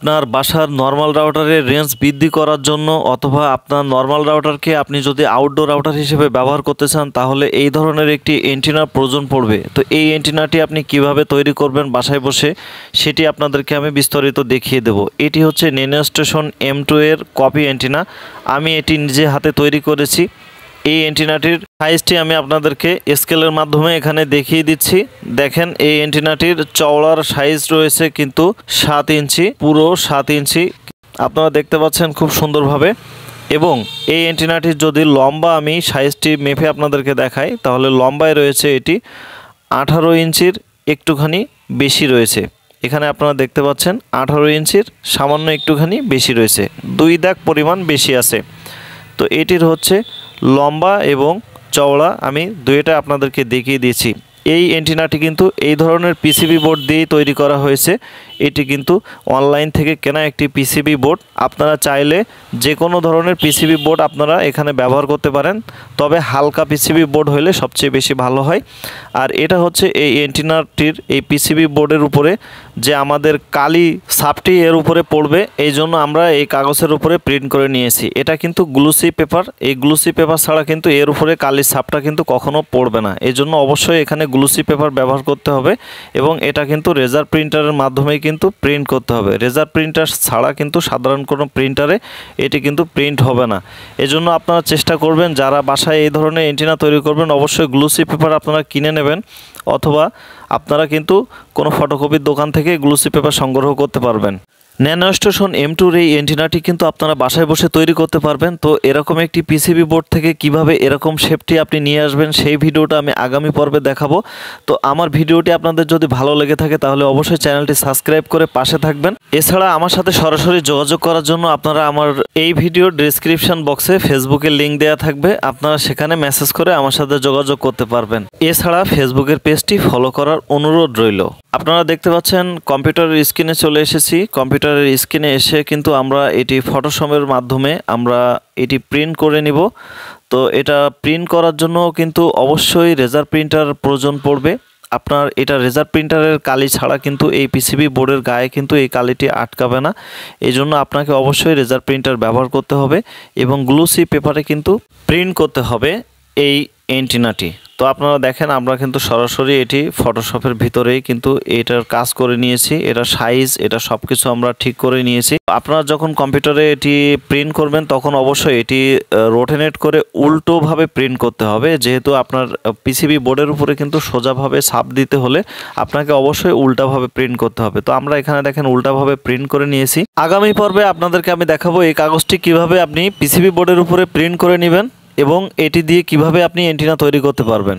আপনার বাসার normal রাউটারের range বৃদ্ধি করার জন্য অথবা আপনার নর্মাল রাউটারকে আপনি যদি আউটডোর রাউটার হিসেবে ব্যবহার করতে চান তাহলে এই ধরনের একটি অ্যান্টেনার প্রয়োজন পড়বে। তো এই অ্যান্টেনাটি আপনি কিভাবে তৈরি করবেন বাসায় বসে সেটি আপনাদেরকে আমি বিস্তারিত দেখিয়ে দেব। এটি হচ্ছে NanoStation M2 এর কপি অ্যান্টেনা। আমি এটি নিজে হাতে তৈরি করেছি। এই অ্যান্টেনাটির সাইজটি আমি আপনাদেরকে স্কেলের মাধ্যমে এখানে দেখিয়ে দিচ্ছি। দেখেন এই অ্যান্টেনাটির চওড়ার সাইজ রয়েছে কিন্তু 7 ইঞ্চি, পুরো 7 ইঞ্চি আপনারা দেখতে পাচ্ছেন খুব সুন্দরভাবে। এবং এই অ্যান্টেনাটির যদি লম্বা আমি সাইজটি মেপে আপনাদেরকে দেখাই তাহলে লম্বায় রয়েছে এটি 18 ইঞ্চির একটুখানি বেশি রয়েছে। এখানে আপনারা দেখতে পাচ্ছেন 18 ইঞ্চির সামান্য একটুখানি বেশি রয়েছে, 2 দাগ পরিমাণ বেশি আছে। তো এটির হচ্ছে লম্বা এবং চওড়া আমি দুইটা আপনাদেরকে দেখিয়ে দিয়েছি। এই অ্যান্টেনাটি কিন্তু এই ধরনের পিসিবি বোর্ড দিয়েই তৈরি করা হয়েছে। এটি কিন্তু অনলাইন থেকে কেনা একটি পিসিবি বোর্ড। আপনারা চাইলে যে কোনো ধরনের পিসিবি বোর্ড আপনারা এখানে ব্যবহার করতে পারেন, তবে হালকা পিসিবি বোর্ড হলে সবচেয়ে বেশি ভালো হয়। আর এটা হচ্ছে এই অ্যান্টেনাটির এই পিসিবি বোর্ডের উপরে যে আমাদের কালি ছাপটি এর উপরে পড়বে, এই জন্য আমরা এই কাগজের উপরে প্রিন্ট করে নিয়েছি। এটা কিন্তু গ্লুসি পেপার, এই গ্লুসি পেপার ছাড়া কিন্তু এর উপরে কালির ছাপটা কিন্তু কখনো পড়বে না। এই জন্য অবশ্যই এখানে গ্লুসি পেপার ব্যবহার করতে হবে এবং এটা কিন্তু রেজার প্রিন্টারের মাধ্যমেই কিন্তু প্রিন্ট করতে হবে। রেজার প্রিন্টার ছাড়া কিন্তু সাধারণ কোনো প্রিন্টারে এটি কিন্তু প্রিন্ট হবে না। এজন্য আপনারা চেষ্টা করবেন যারা বাসায় এই ধরনের অ্যান্টেনা তৈরি করবেন অবশ্যই গ্লুসি পেপার আপনারা কিনে নেবেন, অথবা আপনারা কিন্তু কোনো ফটোকপির দোকান থেকে গ্লুসি পেপার সংগ্রহ করতে পারবেন। NanoStation M2 এই অ্যান্টেনাটি কিন্তু আপনারা বাসায় বসে তৈরি করতে পারবেন। তো এরকম একটি পিসিবি বোর্ড থেকে কিভাবে এরকম শেপটি আপনি নিয়ে আসবেন সেই ভিডিওটা আমি আগামী পর্বে দেখাবো। তো আমার ভিডিওটি আপনাদের যদি ভালো লেগে থাকে তাহলে অবশ্যই চ্যানেলটি সাবস্ক্রাইব করে পাশে থাকবেন। এছাড়া আমার সাথে সরাসরি যোগাযোগ করার জন্য আপনারা আমার এই ভিডিওর ডেসক্রিপশন বক্সে ফেসবুকের লিঙ্ক দেওয়া থাকবে, আপনারা সেখানে মেসেজ করে আমার সাথে যোগাযোগ করতে পারবেন। এছাড়া ফেসবুকের পেজটি ফলো করার অনুরোধ রইল। আপনারা দেখতে পাচ্ছেন কম্পিউটারের স্ক্রিনে চলে এসেছি। কম্পিউটারের স্ক্রিনে এসে কিন্তু আমরা এটি ফটোশপের মাধ্যমে আমরা এটি প্রিন্ট করে নিব। তো এটা প্রিন্ট করার জন্য কিন্তু অবশ্যই রেজার প্রিন্টার প্রয়োজন পড়বে। আপনার এটা রেজার প্রিন্টারের কালি ছাড়া কিন্তু এই পিসিবি বোর্ডের গায়ে কিন্তু এই কালিটি আটকাবে না। এই জন্য আপনাকে অবশ্যই রেজার প্রিন্টার ব্যবহার করতে হবে এবং গ্লুসি পেপারে কিন্তু প্রিন্ট করতে হবে এই অ্যান্টেনাটি। তো আপনারা দেখেন আমরা কিন্তু সরাসরি এটি ফটোশপের ভিতরেই কিন্তু এটার কাজ করে নিয়েছি। এটা সাইজ এটা সব কিছু আমরা ঠিক করে নিয়েছি। আপনারা যখন কম্পিউটারে এটি প্রিন্ট করবেন তখন অবশ্যই এটি রোটেট করে উল্টোভাবে প্রিন্ট করতে হবে, যেহেতু আপনার পিসিবি বোর্ডের উপরে কিন্তু সোজাভাবে ছাপ দিতে হলে আপনাকে অবশ্যই উল্টাভাবে প্রিন্ট করতে হবে। তো আমরা এখানে দেখেন উল্টাভাবে প্রিন্ট করে নিয়েছি। আগামী পর্বে আপনাদেরকে আমি দেখাবো এই কাগজটি কিভাবে আপনি পিসিবি বোর্ডের উপরে প্রিন্ট করে নেবেন এবং এটি দিয়ে কিভাবে আপনি অ্যান্টেনা তৈরি করতে পারবেন।